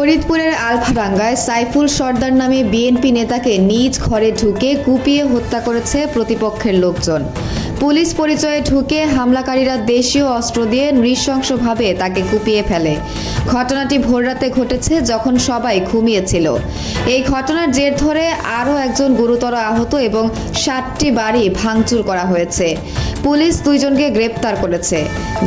ফরিদপুরের আলফাডাঙ্গায় সাইফুল সর্দার নামে বিএনপি নেতাকে নিজ ঘরে ঢুকে কুপিয়ে হত্যা করেছে প্রতিপক্ষের লোকজন। পুলিশ পরিচয়ে ঢুকে হামলাকারীরা দেশীয় অস্ত্র দিয়ে নৃশংসভাবে তাকে কুপিয়ে ফেলে। ঘটনাটি ভোররাতে ঘটেছে যখন সবাই ঘুমিয়েছিল। এই ঘটনার জের ধরে আরও একজন গুরুতর আহত এবং 7টি বাড়ি ভাঙচুর করা হয়েছে। পুলিশ 2 জনকে গ্রেপ্তার করেছে।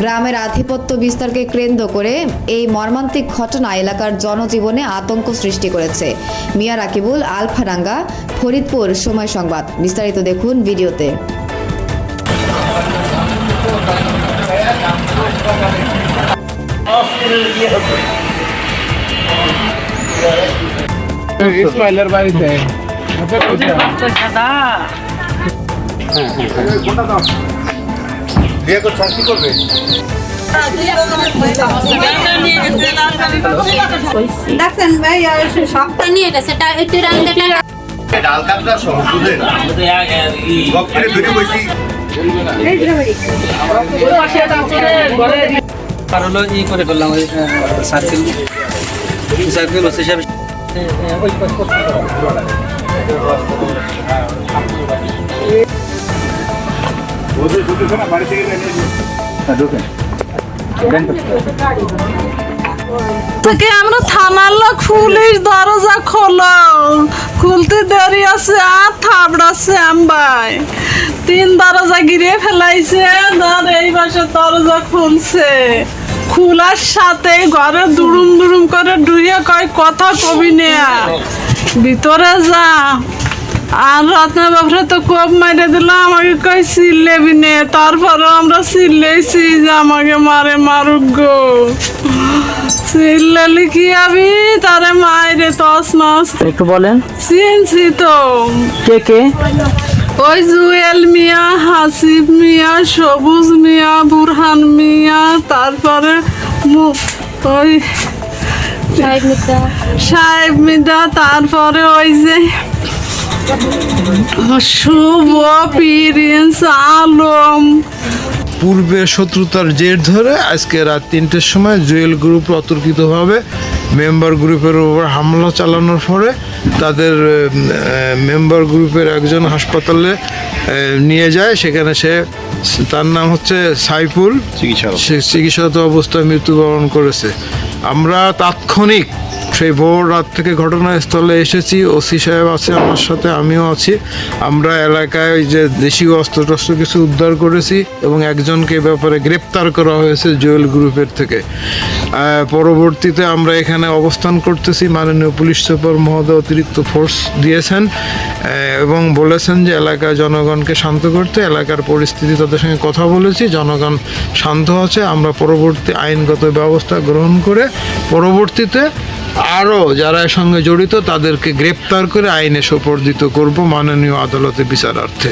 গ্রামের আধিপত্য বিস্তারকে কেন্দ্র করে এই মর্মান্তিক ঘটনা এলাকার জনজীবনে আতঙ্ক সৃষ্টি করেছে। মিয়া রাকিবুল, আলফাডাঙ্গা, ফরিদপুর। সময় সংবাদ। বিস্তারিত দেখুন ভিডিওতে। ইসমাইলের বাড়িতে করবে। দেখছেন ভাই সবটা নিয়ে গেছে একটু ডাল কাতলা সহ দুধের বকরে দুটো বসি কারণ ই করে ফেললাম সার্কেল হচ্ছে সব থেকে আমরা থানার লোক পুলিশ দরজা খোলো, খুলতে দেরি আছে আর থাবড়াচ্ছে আমবাই 3 দরজা গিরে ফেলাইছে। ধর এই পাশে দরজা খুলছে, খোলার সাথে ঘরে দুরুম দুরুম করে ডুইয়ে কয় কথা কবি নেয়া ভিতরে যা। আর রত্নের বাপরে তো কোপ মাইরে দিল, আমাকে কই চিল্লেবি নে। তারপরে আমরা চিল্লেছি যে আমাকে মারে মারুক গো। চিল্লালি কি আমি তারে মাইরে তস নস। একটু বলেন চিনছি তো। কে কে? ওই জুয়েল মিয়া, হাসিব মিয়া, সবুজ মিয়া, বুরহান মিয়া, তারপরে ওই সাহেব মিদা, তারপরে ওই যে শুভ, প্রিন্স, আলম। পূর্বে শত্রুতার জের ধরে আজকে রাত 3টের সময় জুয়েল গ্রুপ অতর্কিতভাবে মেম্বার গ্রুপের উপর হামলা চালানোর পরে তাদের মেম্বার গ্রুপের একজন হাসপাতালে নিয়ে যায়। সেখানে তার নাম হচ্ছে সাইফুল, সে চিকিৎসারত অবস্থায় মৃত্যুবরণ করেছে। আমরা তাৎক্ষণিক সেই ভোর রাত থেকে ঘটনাস্থলে এসেছি। ওসি সাহেব আছে আমার সাথে, আমিও আছি। আমরা এলাকায় যে দেশীয় অস্ত্র টস্ত্র কিছু উদ্ধার করেছি এবং একজনকে ব্যাপারে গ্রেপ্তার করা হয়েছে জুয়েল গ্রুপের থেকে। পরবর্তীতে আমরা এখানে অবস্থান করতেছি। মাননীয় পুলিশ সুপার মহোদয় অতিরিক্ত ফোর্স দিয়েছেন এবং বলেছেন যে এলাকার জনগণকে শান্ত করতে। এলাকার পরিস্থিতি তাদের সঙ্গে কথা বলেছি, জনগণ শান্ত আছে। আমরা পরবর্তী আইনগত ব্যবস্থা গ্রহণ করে পরবর্তীতে আরও যারা এর সঙ্গে জড়িত তাদেরকে গ্রেপ্তার করে আইনে সোপর্দিত করব মাননীয় আদালতে বিচারার্থে।